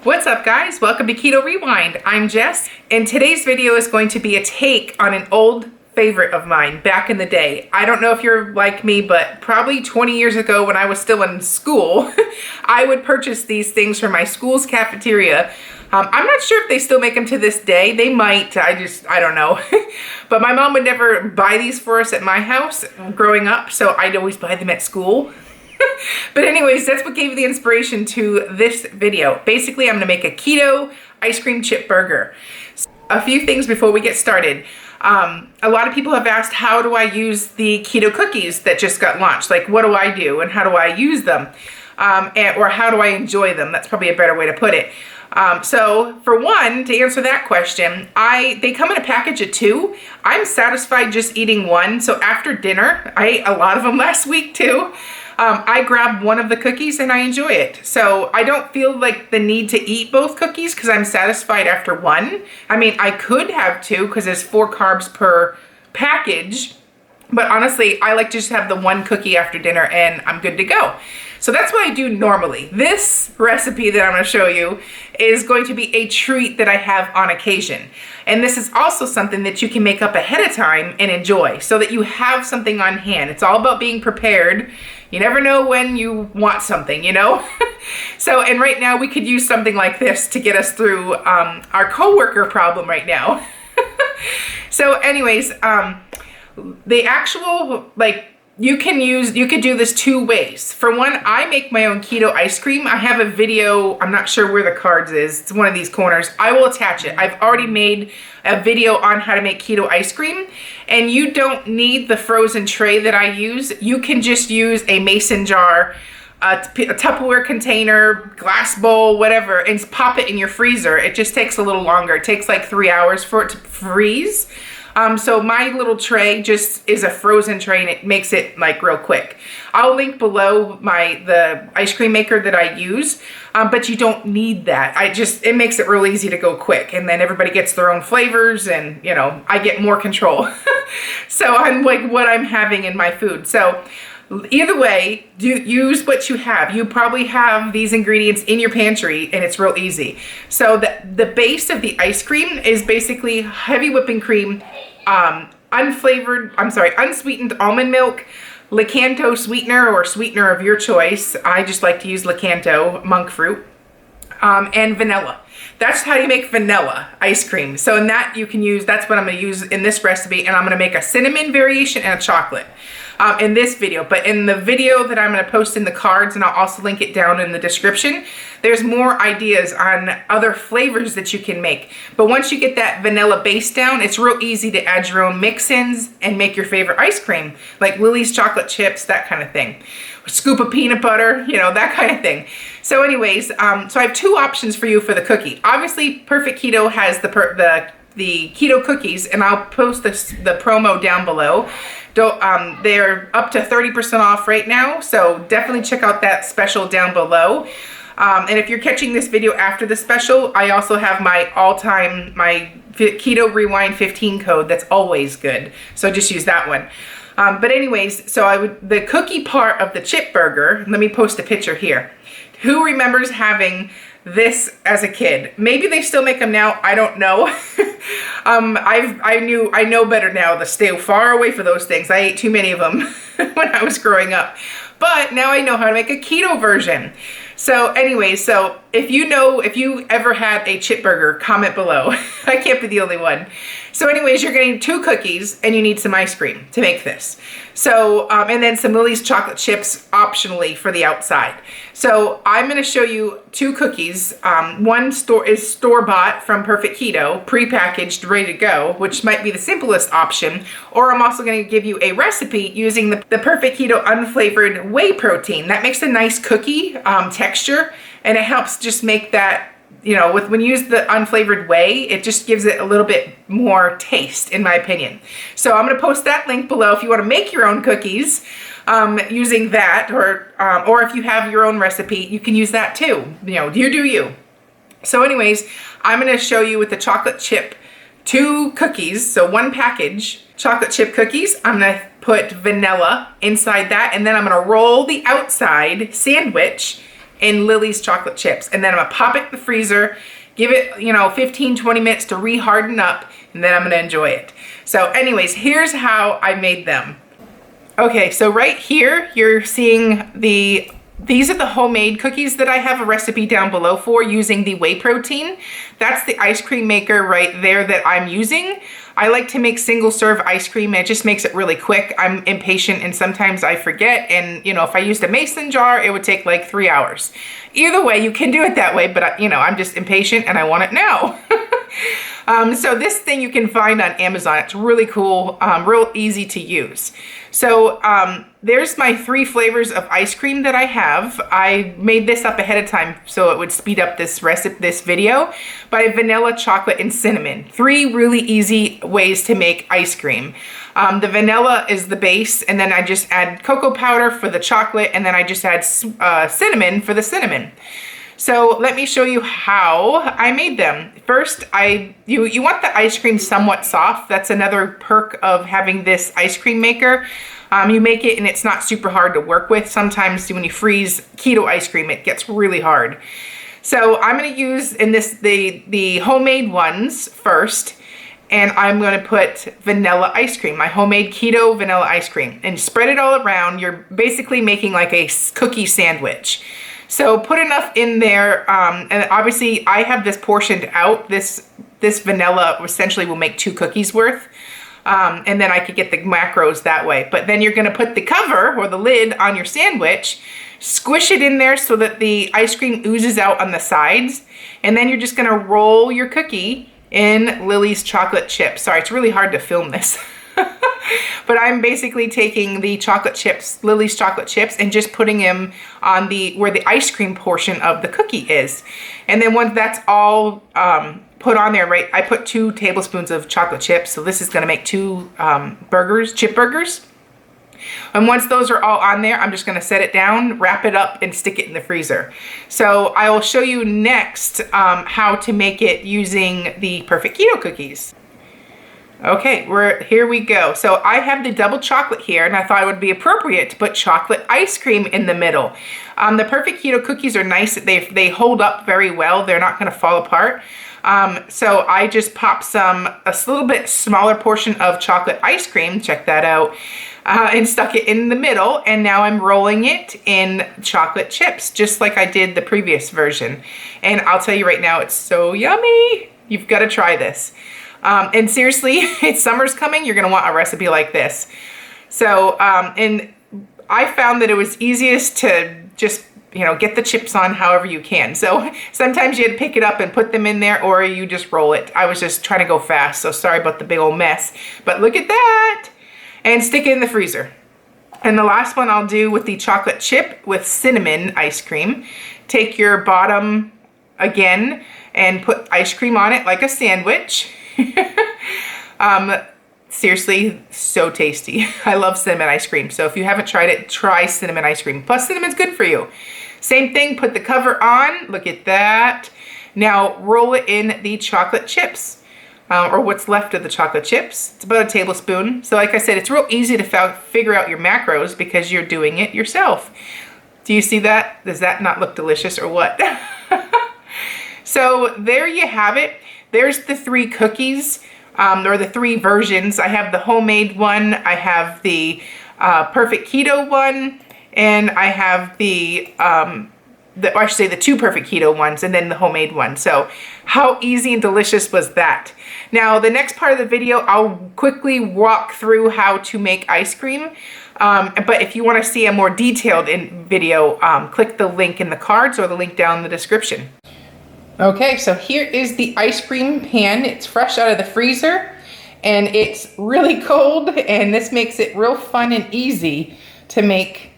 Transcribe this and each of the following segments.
What's up, guys? Welcome to Keto Rewind. I'm Jess, and today's video is going to be a take on an old favorite of mine back in the day. I don't know if you're like me, but probably 20 years ago when I was still in school, I would purchase these things from my school's cafeteria. I'm not sure if they still make them to this day. They might, I don't know. But my mom would never buy these for us at my house growing up, so I'd always buy them at school. But anyways, that's what gave me the inspiration to this video. Basically, I'm gonna make a keto ice cream chip burger. A few things before we get started. A lot of people have asked, how do I use the keto cookies that just got launched? Like, what do I do and how do I use them? Or how do I enjoy them? That's probably a better way to put it. So for one, to answer that question, they come in a package of 2. I'm satisfied just eating one. So after dinner, I ate a lot of them last week too. I grab one of the cookies and I enjoy it. So I don't feel like the need to eat both cookies because I'm satisfied after one. I mean, I could have 2 because there's 4 carbs per package. But honestly, I like to just have the one cookie after dinner and I'm good to go. So that's what I do normally. This recipe that I'm gonna show you is going to be a treat that I have on occasion. And this is also something that you can make up ahead of time and enjoy so that you have something on hand. It's all about being prepared. You never know when you want something, you know? So, and right now we could use something like this to get us through our coworker problem right now. So anyways, the actual, you could do this 2 ways. For one, I make my own keto ice cream. I have a video, I'm not sure where the cards is. It's one of these corners. I will attach it. I've already made a video on how to make keto ice cream, and you don't need the frozen tray that I use. You can just use a mason jar, a Tupperware container, glass bowl, whatever, and pop it in your freezer. It just takes a little longer. It takes like 3 hours for it to freeze. So my little tray just is a frozen tray and it makes it like real quick. I'll link below the ice cream maker that I use, but you don't need that. It makes it real easy to go quick, and then everybody gets their own flavors and, you know, I get more control. So I'm like what I'm having in my food. So either way, use what you have. You probably have these ingredients in your pantry and it's real easy. So the base of the ice cream is basically heavy whipping cream, unsweetened almond milk, Lakanto sweetener or sweetener of your choice. I just like to use Lakanto monk fruit, and vanilla. That's how you make vanilla ice cream. So in that you can use, that's what I'm gonna use in this recipe, and I'm gonna make a cinnamon variation and a chocolate in this video. But in the video that I'm gonna post in the cards, and I'll also link it down in the description, there's more ideas on other flavors that you can make. But once you get that vanilla base down, it's real easy to add your own mix-ins and make your favorite ice cream, like Lily's chocolate chips, that kind of thing. A scoop of peanut butter, you know, that kind of thing. So anyways, so I have 2 options for you for the cookie. Obviously, Perfect Keto has the keto cookies, and I'll post the promo down below. They're up to 30% off right now, so definitely check out that special down below. And if you're catching this video after the special, I also have my Keto Rewind 15 code that's always good, so just use that one. But anyways, so the cookie part of the chip burger, let me post a picture here. Who remembers having this as a kid? Maybe they still make them now, I don't know. I know better now to stay far away from those things. I ate too many of them when I was growing up. But now I know how to make a keto version. So anyways, so if you ever had a chip burger, comment below. I can't be the only one. So anyways, you're getting 2 cookies and you need some ice cream to make this. So, and then some Lily's chocolate chips optionally for the outside. So I'm gonna show you 2 cookies. One is store-bought from Perfect Keto, pre-packaged, ready to go, which might be the simplest option. Or I'm also gonna give you a recipe using the Perfect Keto unflavored whey protein. That makes a nice cookie texture, and it helps just make that, you know, when you use the unflavored whey, it just gives it a little bit more taste, in my opinion. So I'm gonna post that link below if you wanna make your own cookies using that, or if you have your own recipe, you can use that too. You know, you do you. So anyways, I'm gonna show you with the chocolate chip 2 cookies, so 1 package, chocolate chip cookies. I'm gonna put vanilla inside that, and then I'm gonna roll the outside sandwich in Lily's chocolate chips. And then I'm gonna pop it in the freezer, give it, 15, 20 minutes to re-harden up, and then I'm gonna enjoy it. So anyways, here's how I made them. Okay, so right here, you're seeing these are the homemade cookies that I have a recipe down below for using the whey protein. That's the ice cream maker right there that I'm using. I like to make single serve ice cream. It just makes it really quick. I'm impatient and sometimes I forget. And if I used a mason jar, it would take like 3 hours. Either way, you can do it that way, but I'm just impatient and I want it now. So this thing you can find on Amazon. It's really cool, real easy to use. So there's my 3 flavors of ice cream that I have. I made this up ahead of time so it would speed up this video. But I have vanilla, chocolate, and cinnamon. 3 really easy ways to make ice cream. The vanilla is the base, and then I just add cocoa powder for the chocolate, and then I just add cinnamon for the cinnamon. So let me show you how I made them. First, you want the ice cream somewhat soft. That's another perk of having this ice cream maker. You make it and it's not super hard to work with. Sometimes when you freeze keto ice cream, it gets really hard. So I'm gonna use the homemade ones first, and I'm gonna put vanilla ice cream, my homemade keto vanilla ice cream, and spread it all around. You're basically making like a cookie sandwich. So put enough in there, and obviously I have this portioned out. This vanilla essentially will make 2 cookies worth, and then I could get the macros that way. But then you're gonna put the cover or the lid on your sandwich, squish it in there so that the ice cream oozes out on the sides, and then you're just gonna roll your cookie in Lily's chocolate chips. Sorry, it's really hard to film this. But I'm basically taking the chocolate chips, Lily's chocolate chips, and just putting them on where the ice cream portion of the cookie is. And then once that's all put on there, right, I put 2 tablespoons of chocolate chips. So this is gonna make 2 chip burgers. And once those are all on there, I'm just gonna set it down, wrap it up, and stick it in the freezer. So I will show you next how to make it using the Perfect Keto cookies. Okay, here we go. So I have the double chocolate here, and I thought it would be appropriate to put chocolate ice cream in the middle. The Perfect Keto cookies are nice. They hold up very well. They're not gonna fall apart. So I just popped a little bit smaller portion of chocolate ice cream, check that out, and stuck it in the middle, and now I'm rolling it in chocolate chips, just like I did the previous version. And I'll tell you right now, it's so yummy. You've gotta try this. And seriously, summer's coming, you're gonna want a recipe like this. So, and I found that it was easiest to just, get the chips on however you can. So sometimes you had to pick it up and put them in there, or you just roll it. I was just trying to go fast, so sorry about the big old mess. But look at that! And stick it in the freezer. And the last one I'll do with the chocolate chip with cinnamon ice cream. Take your bottom again and put ice cream on it like a sandwich. Seriously, so tasty. I love cinnamon ice cream. So if you haven't tried it, try cinnamon ice cream. Plus cinnamon's good for you. Same thing, put the cover on. Look at that. Now roll it in the chocolate chips, or what's left of the chocolate chips. It's about a tablespoon. So like I said, it's real easy to figure out your macros because you're doing it yourself. Do you see that? Does that not look delicious or what? So there you have it. There's the 3 cookies, or the 3 versions. I have the homemade one, I have the Perfect Keto one, and I have I should say the 2 Perfect Keto ones, and then the homemade one. So how easy and delicious was that? Now the next part of the video, I'll quickly walk through how to make ice cream. But if you want to see a more detailed video, click the link in the cards or the link down in the description. Okay, so here is the ice cream pan. It's fresh out of the freezer and it's really cold, and this makes it real fun and easy to make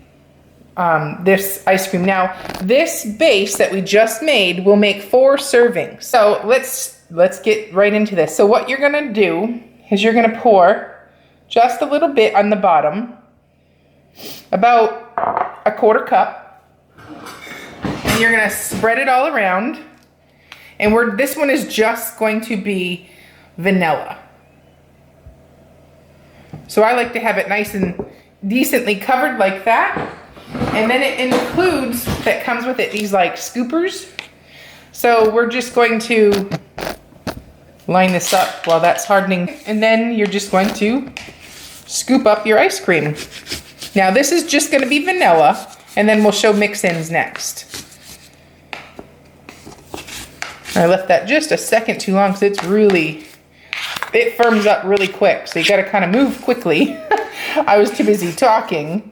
this ice cream. Now, this base that we just made will make 4 servings. So let's get right into this. So what you're gonna do is you're gonna pour just a little bit on the bottom, about a 1/4 cup, and you're gonna spread it all around. And this one is just going to be vanilla. So I like to have it nice and decently covered like that. And then it includes, that comes with it, these like scoopers. So we're just going to line this up while that's hardening. And then you're just going to scoop up your ice cream. Now this is just gonna be vanilla, and then we'll show mix-ins next. I left that just a second too long because it firms up really quick. So you gotta kind of move quickly. I was too busy talking.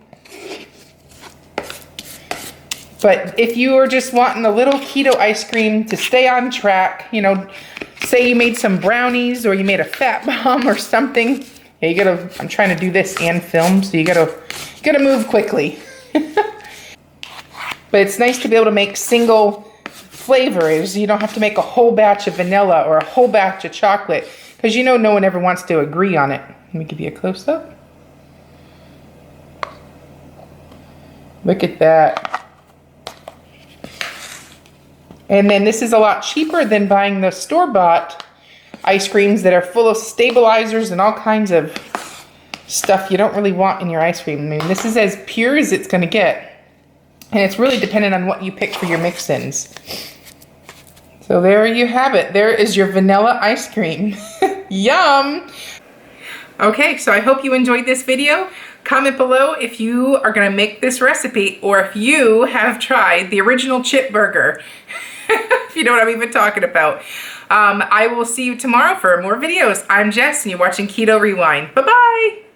But if you are just wanting a little keto ice cream to stay on track, you know, say you made some brownies or you made a fat bomb or something. Yeah, you gotta, I'm trying to do this and film, so you gotta move quickly. But it's nice to be able to make single flavors. You don't have to make a whole batch of vanilla or a whole batch of chocolate, because you know no one ever wants to agree on it. Let me give you a close-up. Look at that. And then this is a lot cheaper than buying the store-bought ice creams that are full of stabilizers and all kinds of stuff you don't really want in your ice cream. I mean, this is as pure as it's gonna get. And it's really dependent on what you pick for your mix-ins. So there you have it. There is your vanilla ice cream. Yum! Okay, so I hope you enjoyed this video. Comment below if you are gonna make this recipe or if you have tried the original chip burger. If you know what I'm even talking about. I will see you tomorrow for more videos. I'm Jess and you're watching Keto Rewind. Bye-bye!